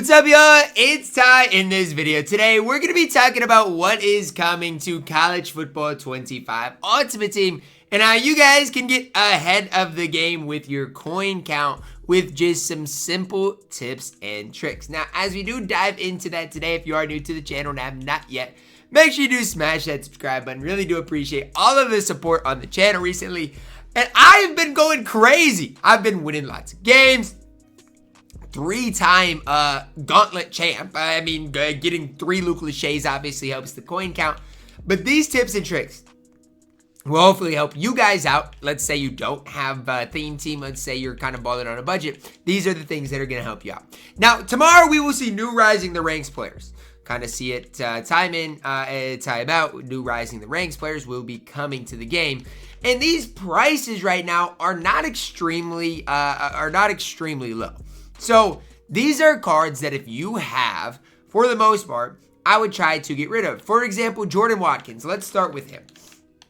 What's up, y'all? It's Ty. In this video today, we're going to be talking about what is coming to College Football 25 Ultimate Team and how you guys can get ahead of the game with your coin count with just some simple tips and tricks. Now, as we do dive into that today, if you are new to the channel and have not yet, make sure you do smash that subscribe button. Really do appreciate all of the support on the channel recently. And I've been going crazy. I've been winning lots of games. 3-time gauntlet champ. I mean, getting 3 Luke Lachey's obviously helps the coin count. But these tips and tricks will hopefully help you guys out. Let's say you don't have a theme team. Let's say you're kind of balling on a budget. These are the things that are going to help you out. Now, tomorrow we will see new Rising the Ranks players. Kind of see it time in, time out. New Rising the Ranks players will be coming to the game. And these prices right now are not extremely low. So these are cards that if you have, for the most part, I would try to get rid of. For example, Jordan Watkins. Let's start with him.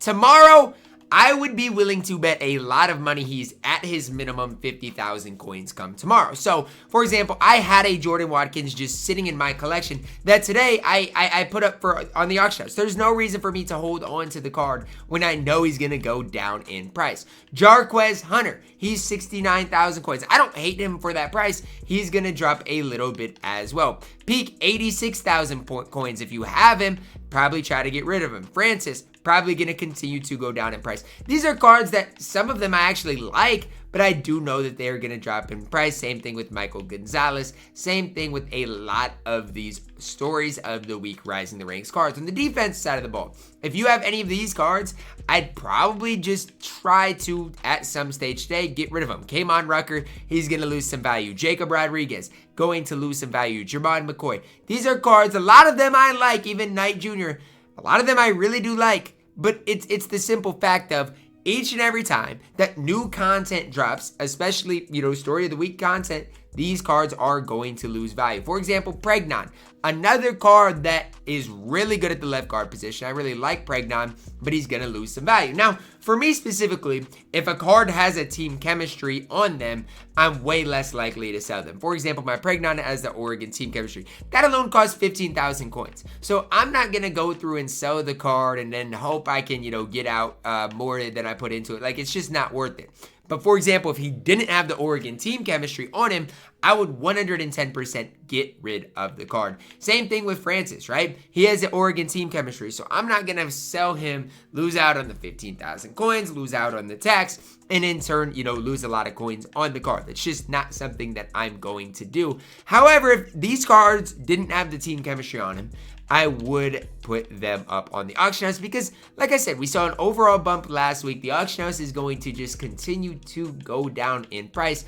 Tomorrow, I would be willing to bet a lot of money he's at his minimum 50,000 coins come tomorrow. So, for example, I had a Jordan Watkins just sitting in my collection that today I put up on the auction house. There's no reason for me to hold on to the card when I know he's going to go down in price. Jarquez Hunter, he's 69,000 coins. I don't hate him for that price. He's going to drop a little bit as well. Peak 86,000 coins. If you have him, probably try to get rid of him. Francis, probably going to continue to go down in price. These are cards that some of them I actually like, but I do know that they're going to drop in price. Same thing with Michael Gonzalez. Same thing with a lot of these stories of the week Rising the Ranks cards. On the defense side of the ball, if you have any of these cards, I'd probably just try to, at some stage today, get rid of them. Kamon Rucker, he's going to lose some value. Jacob Rodriguez, going to lose some value. Jermon McCoy. These are cards, a lot of them I like, even Knight Jr., a lot of them I really do like, but it's the simple fact of each and every time that new content drops, especially, story of the week content, these cards are going to lose value. For example, Pregnon, another card that is really good at the left guard position. I really like Pregnon, but he's going to lose some value. Now, for me specifically, if a card has a team chemistry on them, I'm way less likely to sell them. For example, my Pregnon has the Oregon team chemistry. That alone costs 15,000 coins. So I'm not going to go through and sell the card and then hope I can, get out more than I put into it. Like, it's just not worth it. But for example, if he didn't have the Oregon team chemistry on him, I would 110% get rid of the card. Same thing with Francis, right? He has the Oregon team chemistry, so I'm not going to sell him, lose out on the 15,000 coins, lose out on the tax, and in turn, lose a lot of coins on the card. That's just not something that I'm going to do. However, if these cards didn't have the team chemistry on him, I would put them up on the auction house because, like I said, we saw an overall bump last week. The auction house is going to just continue to go down in price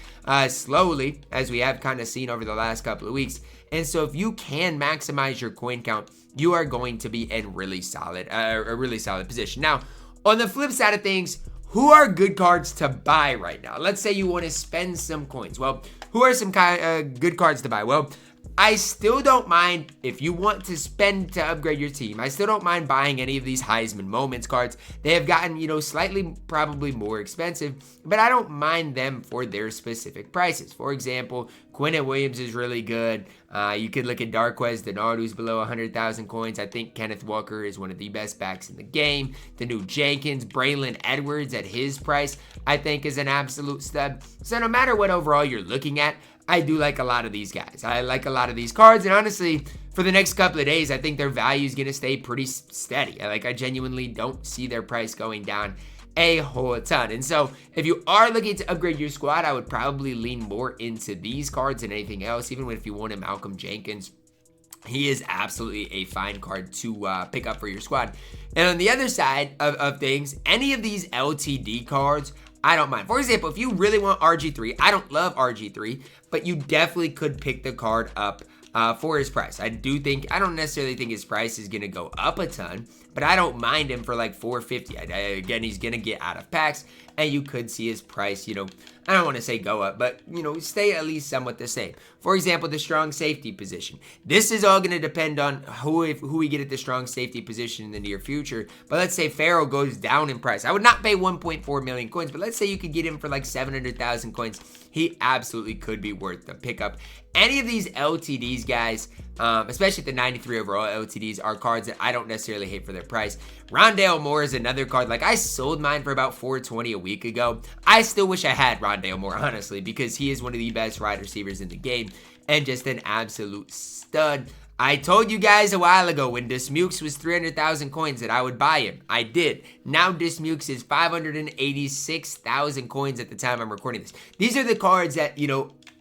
slowly, as we have kind of seen over the last couple of weeks. And so if you can maximize your coin count, you are going to be in a really solid position. Now, on the flip side of things, who are good cards to buy right now? Let's say you want to spend some coins. Well, who are some good cards to buy? Well, I still don't mind if you want to spend to upgrade your team. I still don't mind buying any of these Heisman Moments cards. They have gotten, slightly probably more expensive, but I don't mind them for their specific prices. For example, Quinnen Williams is really good. You could look at Darquez Denard, who's below 100,000 coins. I think Kenneth Walker is one of the best backs in the game. The new Jenkins, Braylon Edwards at his price, I think is an absolute stud. So no matter what overall you're looking at, I do like a lot of these guys. I like a lot of these cards, and honestly, for the next couple of days, I think their value is going to stay pretty steady. I genuinely don't see their price going down a whole ton. And so if you are looking to upgrade your squad, I would probably lean more into these cards than anything else. Even if you want a Malcolm Jenkins, he is absolutely a fine card to pick up for your squad. And on the other side of things, any of these LTD cards, I don't mind. For example, if you really want RG3, I don't love RG3, but you definitely could pick the card up for his price. I don't necessarily think his price is going to go up a ton, but I don't mind him for like 450. Again, he's going to get out of packs, and you could see his price, I don't want to say go up, but, stay at least somewhat the same. For example, the strong safety position. This is all going to depend on who we get at the strong safety position in the near future. But let's say Farrell goes down in price. I would not pay 1.4 million coins, but let's say you could get him for like 700,000 coins. He absolutely could be worth the pickup. Any of these LTDs, guys, especially the 93 overall LTDs, are cards that I don't necessarily hate for their price. Rondale Moore is another card. Like, I sold mine for about $420 a week ago. I still wish I had Rondale Moore, honestly, because he is one of the best wide receivers in the game and just an absolute stud. I told you guys a while ago when Dismukes was 300,000 coins that I would buy him. I did. Now Dismukes is 586,000 coins at the time I'm recording this. These are the cards that,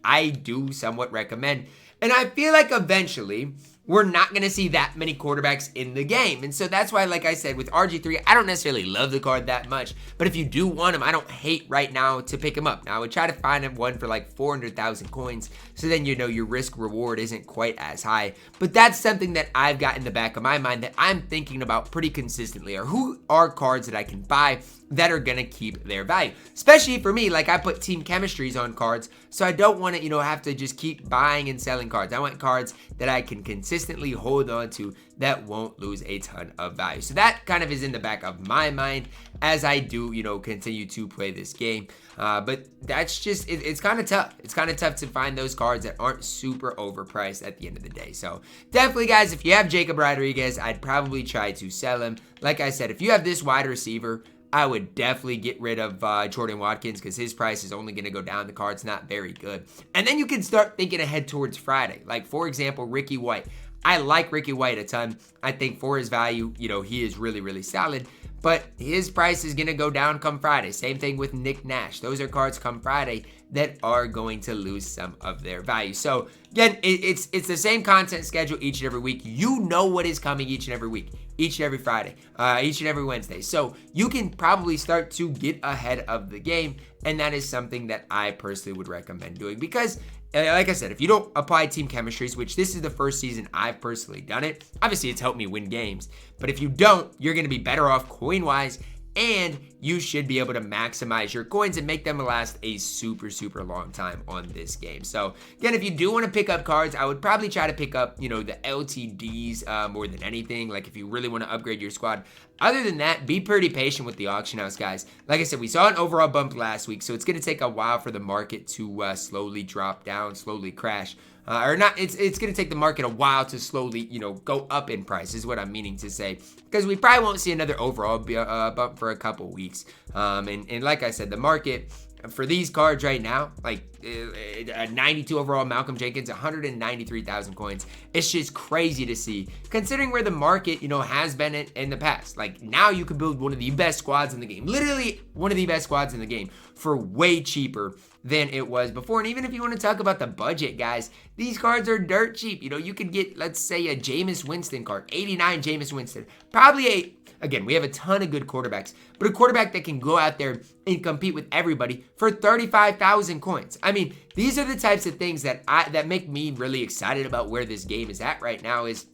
I do somewhat recommend. And I feel like eventually we're not going to see that many quarterbacks in the game. And so that's why, like I said, with RG3, I don't necessarily love the card that much. But if you do want him, I don't hate right now to pick him up. Now, I would try to find him one for like 400,000 coins. So then, your risk reward isn't quite as high. But that's something that I've got in the back of my mind that I'm thinking about pretty consistently. Or who are cards that I can buy that are going to keep their value. Especially for me, like I put team chemistries on cards. So I don't want to, have to just keep buying and selling cards. I want cards that I can consistently hold on to that won't lose a ton of value. So that kind of is in the back of my mind as I do, continue to play this game. But that's just, it's kind of tough. It's kind of tough to find those cards that aren't super overpriced at the end of the day. So definitely, guys, if you have Jacob Rodriguez, I'd probably try to sell him. Like I said, if you have this wide receiver, I would definitely get rid of Jordan Watkins because his price is only going to go down. The card's not very good. And then you can start thinking ahead towards Friday. Like, for example, Ricky White. I like Ricky White a ton. I think for his value, he is really, really solid. But his price is going to go down come Friday. Same thing with Nick Nash. Those are cards come Friday that are going to lose some of their value. So, again, it's the same content schedule each and every week. You know what is coming each and every week, each and every Friday, each and every Wednesday. So, you can probably start to get ahead of the game, and that is something that I personally would recommend doing because, like I said, if you don't apply team chemistries, which this is the first season I've personally done it, obviously it's helped me win games. But if you don't, you're going to be better off coin-wise, and you should be able to maximize your coins and make them last a super, super long time on this game. So, again, if you do want to pick up cards, I would probably try to pick up, the LTDs more than anything. Like, if you really want to upgrade your squad. Other than that, be pretty patient with the auction house, guys. Like I said, we saw an overall bump last week, so it's going to take a while for the market to slowly drop down, slowly crash. Or not, it's going to take the market a while to slowly, go up in price is what I'm meaning to say. Because we probably won't see another overall bump for a couple weeks. And like I said, the market for these cards right now, like a 92 overall Malcolm Jenkins, 193,000 coins. It's just crazy to see, considering where the market, has been in the past. Like, now you can build one of the best squads in the game. Literally one of the best squads in the game for way cheaper than it was before. And even if you want to talk about the budget, guys, these cards are dirt cheap. You could get, let's say, a Jameis Winston card, 89 Jameis Winston. Probably again, we have a ton of good quarterbacks, but a quarterback that can go out there and compete with everybody for 35,000 coins. I mean, these are the types of things that make me really excited about where this game is at right now is,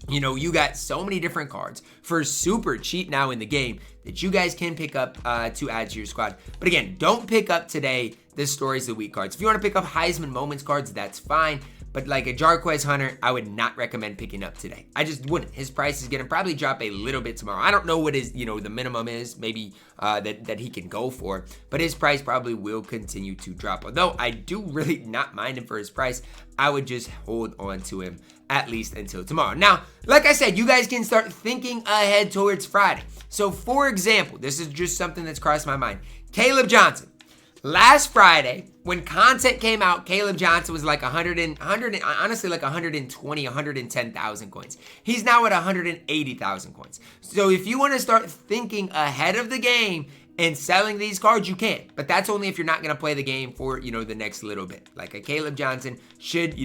you got so many different cards for super cheap now in the game that you guys can pick up to add to your squad. But again, don't pick up today the Stories of the Week cards. If you want to pick up Heisman Moments cards, that's fine. But like a Jarquez Hunter, I would not recommend picking up today. I just wouldn't. His price is going to probably drop a little bit tomorrow. I don't know what his, the minimum is, maybe that he can go for. But his price probably will continue to drop. Although I do really not mind him for his price, I would just hold on to him at least until tomorrow. Now, like I said, you guys can start thinking ahead towards Friday. So, for example, this is just something that's crossed my mind. Caleb Johnson. Last Friday, when content came out, Caleb Johnson was like honestly like 120, 110,000 coins. He's now at 180,000 coins. So if you want to start thinking ahead of the game and selling these cards, you can. But that's only if you're not going to play the game for, the next little bit. Like a Caleb Johnson should,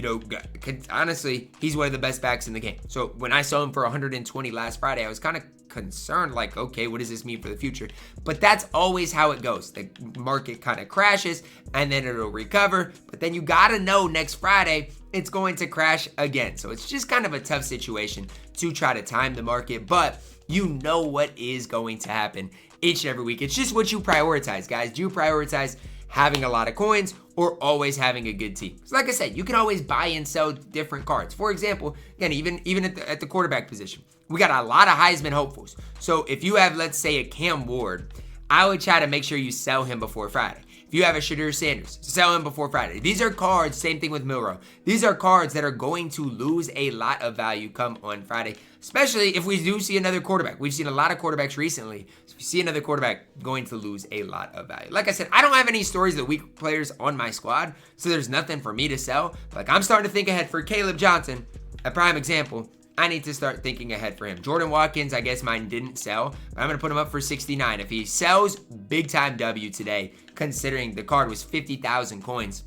honestly, he's one of the best backs in the game. So when I saw him for 120 last Friday, I was kind of concerned, like, okay, what does this mean for the future? But that's always how it goes. The market kind of crashes and then it'll recover. But then you got to know next Friday, it's going to crash again. So it's just kind of a tough situation to try to time the market, but you know what is going to happen each and every week. It's just what you prioritize, guys. Do you prioritize having a lot of coins or always having a good team? So like I said, you can always buy and sell different cards. For example, again, even at the quarterback position, we got a lot of Heisman hopefuls. So if you have, let's say, a Cam Ward, I would try to make sure you sell him before Friday. If you have a Shadur Sanders, sell him before Friday. These are cards, same thing with Milroe. These are cards that are going to lose a lot of value come on Friday, especially if we do see another quarterback. We've seen a lot of quarterbacks recently. So if you see another quarterback, going to lose a lot of value. Like I said, I don't have any stories of weak players on my squad, so there's nothing for me to sell. Like, I'm starting to think ahead for Caleb Johnson, a prime example. I need to start thinking ahead for him. Jordan Watkins, I guess mine didn't sell, but I'm going to put him up for 69. If he sells, big time W today, considering the card was 50,000 coins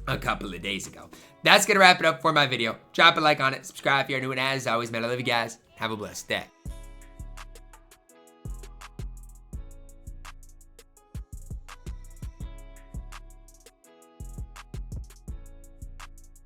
a couple of days ago. That's going to wrap it up for my video. Drop a like on it, subscribe if you're new, and as always, man, I love you guys. Have a blessed day.